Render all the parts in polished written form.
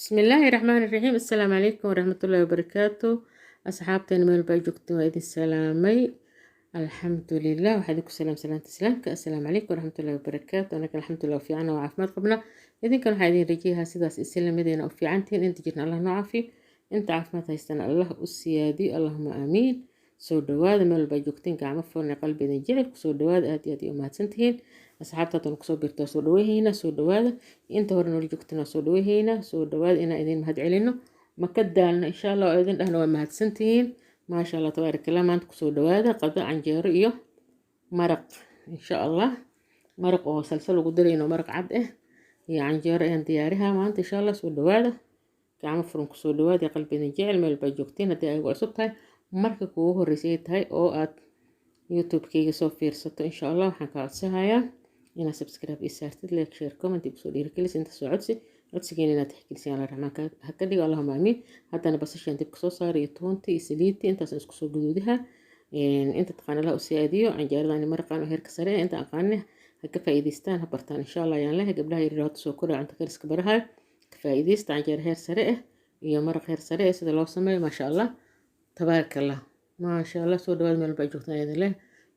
بسم الله الرحمن الرحيم. السلام عليكم ورحمة الله وبركاته. أصحابتي مeel baa joogtiin waa idin salaamay. alxamdulilah waxaa idinku salaamta islaamka. assalaamu calaykum waraxmatullahi wabarakaatu. anaga alxamdulilah u fiicana waa caafimaad qabna. idinkan waxaa idin rajayahaa sidaas islamideena u fiicantiin. inta jirna allah noo caafiyo, inta caafimaad haystana allah u siyaadiyo, allahuma aamiin. soo dhawaada meel baa joogtiin, gacmo furan ee qalbi idin jecel ku soo dhawaada. aad iyo aad u mahadsantihiin asxaabtaadana kusoo biirtaa. soo dhaweyhayna soo dhawaada. inta hore noola joogtina soo dhaweyhayna soo dhawaada. inaan idin mahad celino ma ka daalno insha allah oo idin dhahna waa mahadsantihiin. maasha allah tabaaraka allah. maanta kusoo dhawaada qado canjeero iyo maraq insha allah. maraq oo salsal ugu darayno, maraq cad ah iyo canjeero ayaan diyaarihaa maanta insha allah. soo dhawaada gacmo furan kusoo dhawaada qalbi idin jecel meel baa joogtiin. haddii ay ugu cusub tahay marka kuugu horreysay tahay oo aad youtube-kayga soo fiirsato insha allah waxaan kaa codsahayaa inaad subscribe ii saartid, like, share, comment kusoo dhiirigelis. inta soo codsigeena inaad tixgelisaan alla raxmaanka ha ka dhigo, allahuma aamiin. haddana basashaan dib kasoo saaray iyo toonta iyo saliidti intaasaan isku soo guduudaha. inta taqaan allah u siyaadiyo canjeeradani maraqaan oo heerka sare inta aqaane ha ka faa'iidaystaan, ha bartaan insha allah ayaan lehay. gabdhaha yaryar hada soo koraa cunto kariska barahayo ka faa'iidaysta. canjeero heer sare ah iyo maraq heer sare ah sida loo sameeyo maasha allah tabaaraka allah. maasha allah soo dhawaad meel baa joogtaan idin leh.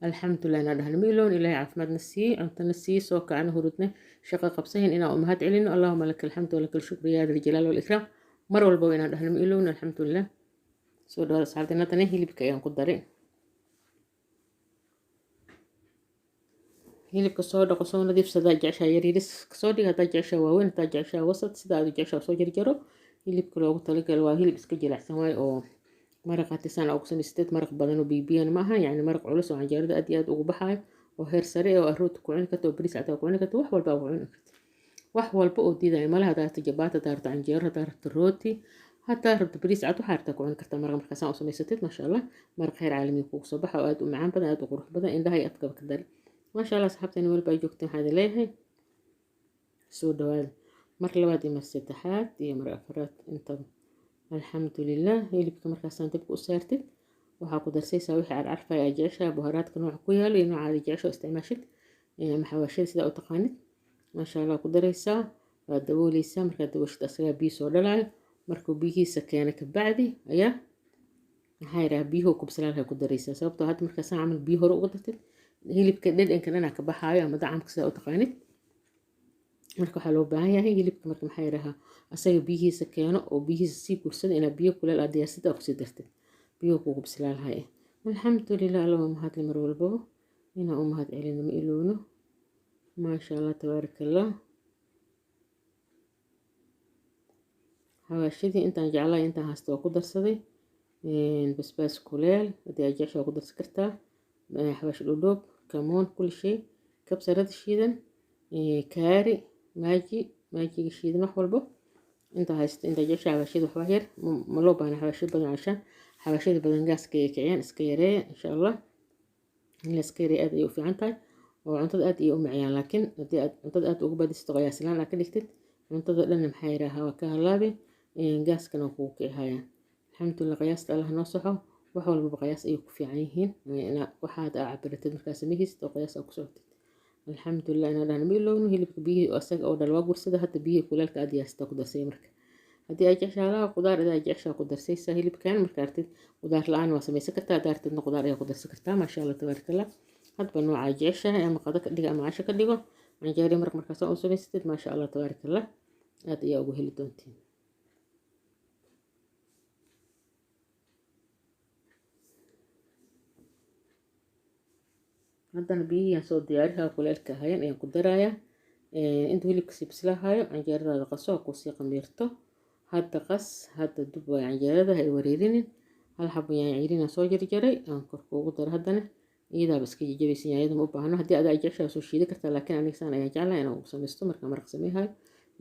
alxamdulilah inaa dhahna miiloon ilaahay caafimaadna siiye, cuntana siiye, soo kacana hurudne, shaqo qabsahin inaan u mahad celino. allahuma laka alxamdu walaka alshukru yaa dal jalaal walikraam. mar walba inaan dhahna miiloon alxamdulilah. soo dhawaad asxaabtina. haddana hilibka ayaan ku daray. hilibka soo dhaqo, soo nadiif. hadaa jeceshaa yaryariis kasoo dhig, hadaa jeceshaa waaweyn, hadaa jeceshaa wasat, sida aad u jeceshaa soo jarjaro. hilibka loogu talagalay waa hilib iska jilicsan waaye oo maraq hatisaan ugu samaysatid. maraq badan oo bibiyan ma aha, yani maraq culus oo canjeerada aad iyo aad ugu baxayo oo heer sare oo arooti ku cuni karto, oo bariis cad ku cuni karto, wax walba ku cuni karto. wax walba oo diidayo malaha. hadaa rabto jabaati, hadaa rabto canjeero, hadaa rabto rooti, hadaa rabto bariis cad, waxaa rabtaa ku cuni kartaa maraq markaasaan u samaysatid. maasha allah maraq heer caalami kugu soo baxa oo aad u macaan badan, aad u qurux badan, indhaha iyo afkaba ka dari. maasha allah asxaabteena meel baa joogteen waxaa idin leeyahay soo dhawaada mar labaad iyo mar saddexaad iyo mar afaraad intaba. alxamdulilah. hilibka markaasaan dabka u saartid waxaa ku darsaysaa wixii aad carfaya aad jeceshaa, buharaadka nooca ku yaalo iyo nooca aad jecesho isticmaashid, maxawaashada sidaa u taqaanid. maasha allah ku daraysaa, waad dabooleysaa. markaad daboolshid asagaa biyo soo dhalaayo. markuu biyihiisa keena kabacdi ayaa maxaa yidhaha biyuhu kubsalaalka ku daraysaa. sababtoo hadda markaasaan camal biyo hore uga dartid hilibka dhadhanka dhanaa ka baxaayo ama dacamka sidaa u taqaanid. marka waxaa loo baahan yahay hilibka marka maxaa yidhaha asaga biyihiisa keeno oo biyihiisa sii gursada inaad biyo kuleel aad diyaarsada kusii dartid, biyuhu kugu bislaalhaya. alxamdulilah. alla waa mahadle mar walbaba inaan u mahad celino ma ilowno. maasha allah tabaaraka allah. xawaashadii intaan jeclahay intaan haysta waa ku darsaday. basbaas kuleel haddii aad jecesha waa ku darsan kartaa. xawaash dhudhoob, kamoon, kulli shay, kabsarada shiidan, kaari, maajiga shiidan, wax walbo inta haysta. inta jecesha xawaashada waxba yar ma loo baahna xawaasho badan cashaan xawaashada badan gaaska ay kiciyaan. iska yareeya insha allah. in la iska yareeya aad ayay u fiican tahay oo cuntada aad ayay u macayaan. laakiin haddii aad cuntada aad ugu badisto qiyaas laan aad ka dhigtid cuntada dhan maxaa yidhaha waa ka halaabi, gaaskana waa kugu kicihayaan. alxamdulilah. qiyaasta allah noo saxo. wax walbaba qiyaas ayay ku fiican yihiin. waxaad aa cabiratid markaa sameyhaysid oo qiyaas aa ku socotid. alxamdulilah. inaa dhahna ma ilowno hilibka biyihii asaga oo dhalwaa gursada. hadda biyihii kuleelka aad yaastaa ku darsay. marka haddii ay jeceshaa laha qudaar adaa jeceshaa ku darsaysaa hilibkan. marka artid qudaar la-aan waa samaysan kartaa, hadaa artidna qudaar ayaa ku darsan kartaa. maasha allah tabaaraka allah. hadba noocaa jeceshahay ama qado ka dhigo ama casho ka dhigo. canjeeri maraq markaasaan u samaysatid maasha allah tabaaraka allah aad ayaa ugu heli doontiin. haddana biyihii soo diyaarihaa kuleelka ahaayeen ayaan ku darayaa. intuu hilibka sii bislaahayo canjeeradaada qaso ha kusii qamiirto. hadda qas, hadda dub waay canjeerada, ha wareerinin. hal xabo yaanyo cayriina soo jarjaray aan korka ugu daro. haddana iyadaaba iska jajabaysa, yaanyada ma u baahno. haddii adaa jeceshaa soo shiidi kartaa, laakiin aniga saan ayaan jeclahay inaan ugu samaysto markaa maraq sameehayo.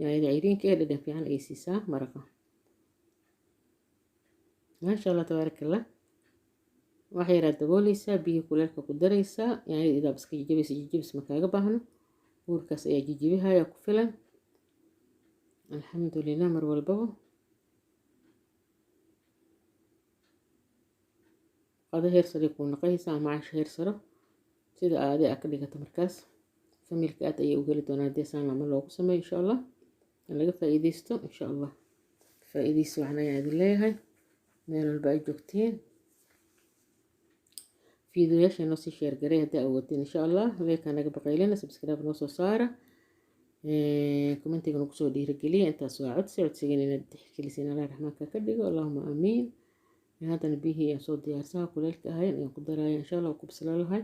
yaanyada cayriinka ee dhadhan fiican ayay siisaa maraqa. maasha allah tabaaraka allah. wax yaraad dabooleysaa, biyihii kuleelka ku daraysaa. yaanyada idaaba iska jajabaysa, jajabis ma kaaga baahno. buurkaas ayaa jijibihaya ku filan. alxamdulilah. mar walbaba qado heer sare kuu naqaysaa ama casho heer saro sida aadee aa ka dhigato. markaas familka aad ayay u geli doonaan haddii saan ama loogu sameeyo insha allah. laga faa'iidaysto insha allah. faa'iidaysi waxaan ayaa idin leeyahay meel walba ay joogtiin. fiidiyoyaasha noo sii sheer garay haddii awoodtiin insha allah. leekaa naga baqaylina, subscribe noo soo saara, commentiga nagu soo dhiirigeliya. intaas waa codsigan inaad tixgelisiin. allah raxmaanka ka dhigo, allahuma aamiin. haddana biyihii aan soo diyaarsaha kuleylka ahayn ayaan ku daraya insha allah. Ku bislaan lahay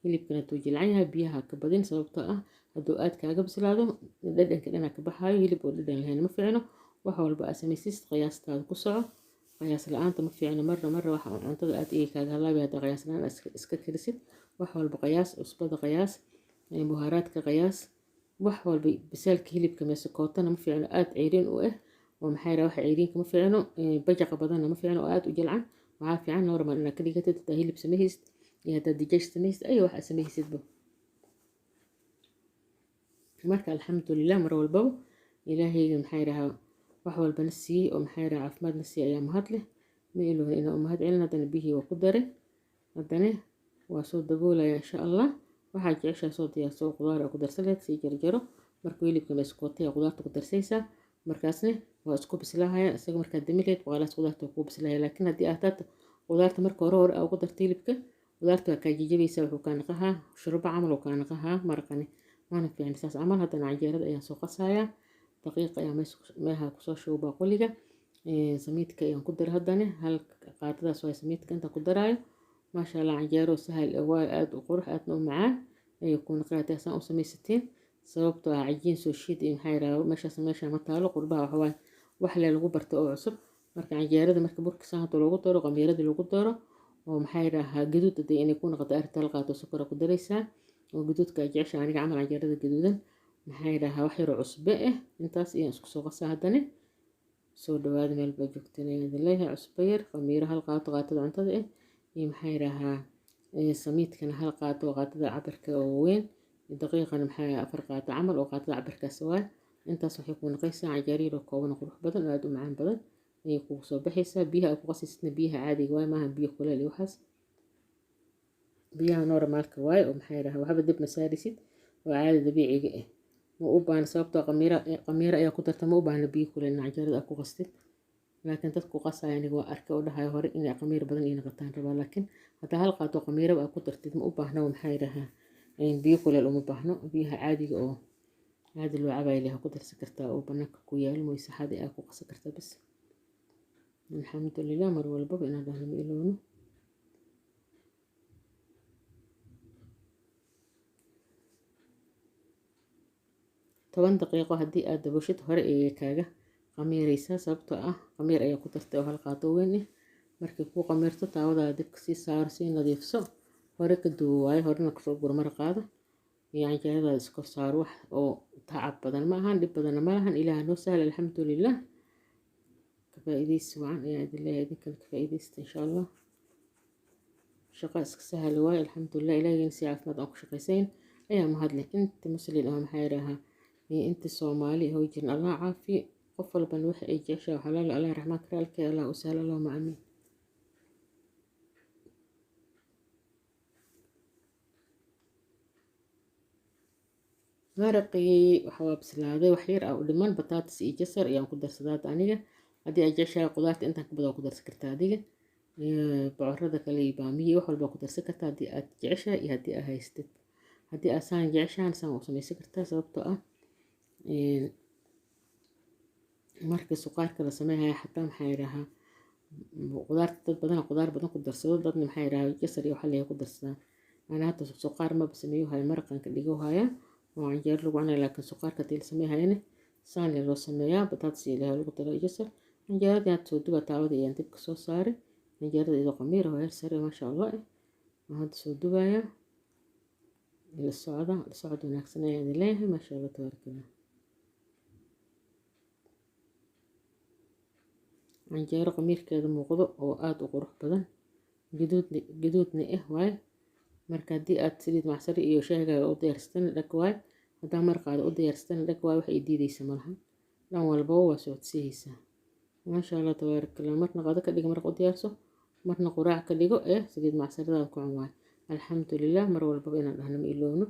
hilibkana tuu jilcan yahay, biyaha ka badin sababtoo ah hadduu aad kaaga bislaado dhadhanka dhanaa ka baxaayo. hilib oo dhadhan lahayn ma fiicno. wax walba aad samaysid qiyaastaada ku soco. qiyaas la-aanta ma fiicno. marna waxa cuntada aad ii kaaga halaabi hadda qiyaas la-aan iska karisid. wax walba qiyaas, cusbada qiyaas, buhaaraadka qiyaas, wax walba. bisaalka hilibka meesa kootana ma fiicno aad ceyriin u ah oo maxay raha waxa ceyriinka ma fiicno. bajaqa badanna ma fiicno oo aad u jilcan. waxaa fiican normal inaad ka dhigatid hadaa hilib samaysid iyo hadaa digaag samaysid ay wax samaysidba. marka alxamdulilah mar walbaba ilaahayga maxay raha wax walba na siiyey oo maxay raha caafimaad na siiyey ayaa mahad leh. ma iloohin inaan u mahad celin. haddana biyihii waa ku daray, haddana waa soo daboolaya insha allah. waxaa jeceshaa soo diyaarso qudaar aa ku darsaleed sii jarjaro. markuu hilibka meeskootay qudaarta ku darsaysaa, markaasna waa isku bislaahaya. isaga markaad damileed walaas qudaarta waa kuu bislaahaya. laakiin haddii aad taata qudaarta marka hore aa ugu dartay hilibka, qudaarta waa kaa jajabaysaa. wuxuu kaa naqahaa shurba camal oo kaa naqahaa maraqani maana fiican saas camal. haddana canjeerada ayaan soo qasayaa. daqiiqa ayaa meeha kusoo shubo baaquliga. samiidka ayaan ku daray haddana hal qaadadaas waa samiidka intaan ku daraayo. maasha allah canjeero sahal waa aad u qurux aadna u macaan ayay ku naqaatay saan u samaysatiin. sababtoo ah cajiin soo shiid iyo maxay rahaa meesha ma taalo. qurbaha waxa waaye wax le lagu barto oo cusub. marka canjeerada marka burka saanta loogu daro, qamiirada lagu daro oo maxay rahaa gaduud haday inay ku noqoto arrinta hal qaato sokor ku daraysaa oo gaduudka ay jeceshahay. aniga camal canjeerada gaduudan maxay rahaa wax yar oo cusbe ah. intaas ayaan isku soo qasaa. haddana soo dhawaada meel baa joogteen ayaan idin leeyahay. cusbe yar, qamiiro hal qaato qaatada cuntada ah, iyo maxay rahaa samiidkana hal qaato qaatada cabirka oo weyn. daqiiqana maxay 4 qaato camal oo qaatada cabirkaas waay. intaas waxay ku noqonaysaa canjeero yar oo kooban oo qurux badan oo aad u macaan badan ayay kugu soo baxaysaa. biyaha aad ku qasaysidna biyaha caadiga waay maahan biyo kuleel iyo waxaas. biyaha normaalka waay oo maxay rahaa waxba dib ma saarisid oo caadi dabiiciga ah. ma u baahna sababtoo qamiiro ayaa ku darta ma u baahna biyo kuleel canjeerada aad ku qastid. laakiin dadku qasaya aniga waa arkay oo dhahayo hore inay qamiir badan ii noqotaan rabaa. laakiin hadaa hal qaato qamiiro aad ku dartid ma u baahna maxay rahaa biyo kuleel uma baahno. biyaha caadiga oo caadi loo cabayo leh ku darsan kartaa oo banaanka ku yaal mooy saxada aad ku qasan kartaa bas. alxamdulilah mar walbaba inaan dhahno ma iloono. 10 daqiiqo haddii aad daboshid hore ayay kaaga qamiiraysaa. sababtoo ah qamiir ayaa ku dartay oo hal qaato weyn ah. markay kuu qamiirto taawadaada dibka sii saaro sii nadiifso. hore ka duwo waayo horena kusoo gur maraqaada iyo canjeeradaada iskor saaro. wax oo tacab badan ma ahan, dhib badanna ma lahan. ilaaha noo sahla alxamdulilah. ka faa'iidaysi wacan ayaan idin leeyahay. idinkana ka faa'iidaysta insha allah. shaqo iska sahal waayo alxamdulilah. ilaahayna si caafimaad aan ku shaqaysayn ayaa mahad leh. inta muslim ah maxay rahaa iyo inta soomaali hoo jirin allah caafiyo. qof walbana waxa ay jeceshahay xalaal allah raxmaan karaalka allah u sahla allahumma amiin. maraqii waxa waa bislaaday wax yar u dhiman. bataatas iyo jasar ayaan ku darsadaa aniga. haddii aad jeceshahay qudaarta intaan ka badan ku darsan kartaa adiga. bocorada kale iyo baamiye wax walba ku darsan kartaa haddii aad jeceshahay iyo haddii aad haystid. haddii aad saan jeceshahay saan u samaysan kartaa. sababtoo ah markii suqaarka la sameeyahay xataa maxay rahaa qudaarta dad badan qudaar badan ku darsado. dadna maxay rahaa jasar iyo waxa leeyahay ku darsadaan. ana hada suqaar ma sameeyo hay maraqan ka dhigo haya oo canjeero lagu cunay. laakiin suqaarka tii la sameeyayna saan loo sameeyaa. bataatas iyo lagu daro jasar. canjeerada aad soo duba taawada iyo dibka soo saaray. canjeerada iyo qamiir oo heer sare ma sha Allah waxaan soo dubaya la socod wanaagsan ayaan leeyahay ma sha Allah tabaarakallah. canjeero qamiirkeeda muuqdo oo aad u qurux badan gaduudna ah waay. marka haddii aad saliid macsari iyo shaahigaaga u diyaarsatan dhag waay. hadaa maraqaada u diyaarsatan dhag waay. wax ay diidaysa malahan dhan walbaba waa socodsiihaysaa ma sha Allah tabaarakallah. marna qado ka dhigo maraq u diyaarso, marna quraac ka dhigo saliid macsarada ku cun waay. alxamdulilah mar walbaba inaan dhahno ma iloono.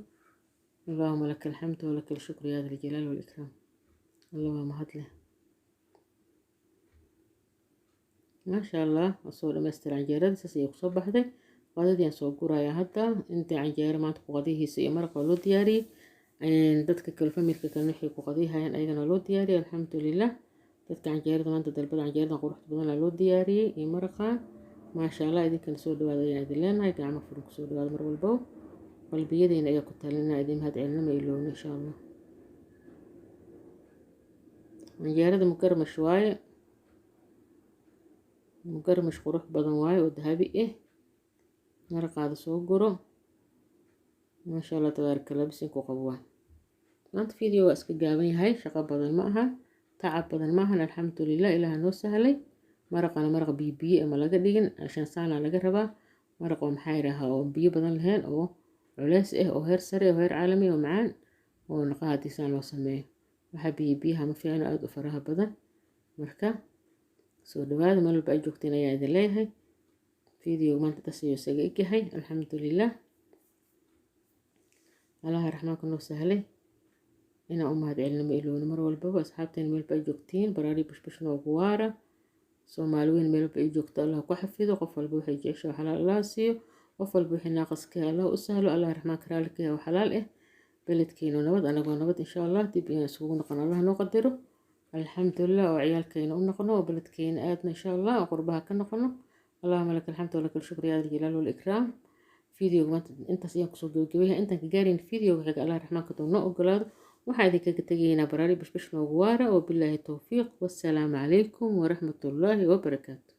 allahumma lakal hamdu wa lakal shukru ya dhal jalali wal ikram. allah waa mahad leh. ما شاء الله وصول دhammaystir canjeerada saas ayay kusoo baxday qadadii aan soo gurayaa hadda intii canjeero maanta ku qadihiisa iyo maraq waa loo diyaariyey dadka kale familka kale waxay ku qadihayaan ayagana loo diyaariyey alxamdulilah dadka canjeerada maanta dalbada canjeeradan quruxda badan loo diyaariyey iyo maraqan maasha allah idinkana soo dhawaada ayaan idin leenahay gacmo furan kusoo dhawaada mar walbo qalbiyadeena ayaa ku talinaa idin mahad celinama iloowna insha allah canjeerada mukarmash waaye mukarmash qurux badan waaye oo dahabi ah maraqaada soo guro maasha allah tabaaraka allah bisinku qabo waay maanta video waa iska gaaban yahay shaqo badan ma aha tacab badan ma ahan alxamdulilah ilaaha noo sahlay maraqana maraq biyo ama laga dhigin 5 saan laga rabaa maraq oo maxay rahaa oo biyo badan lahayn oo culays ah oo heer sare oo heer caalami oo macaan oo naqaadiisaan loo sameeyo waxa biyaha ma fiicna aad u faraha badan marka soo dhawaada meel walba ay joogteen ayaa idin leeyahay video maanta taas ayuu isaga egyahay alxamdulilah allaha raxmaanka noo sahlay inaan u mahad celino ma iloowno mar walbaba asxaabteena meel walba ay joogtiin baraari bashbash noogu waara soomaali weyn meel walba ay joogto allah ku xafido qof walba waxay jeceshahay xalaal allah siiyo qof walba wixii naaqas ka allah u sahlo allah raxmaanka raali ka oo xalaal ah beledkeena nabad anagoo nabad insha allah dib inaan isugu noqon allah noo qadaro alxamdulilah oo ciyaalkeena u noqono oo beledkeena aadna insha allah oo qurbaha ka noqono allahumma laka alxamdu wa laka alshukru ya al-jalaal wal ikram video maanta intaas ayaan kusoo gabagabeeyaa intaan ka gaarin video waxa allah raxmaanka noo ogolaado waxaa idinkaga tegaynaa baraari bashbash noogu waara oo bilaahi towfiiq wassalaamu calaykum waraxmatullaahi wabarakaatu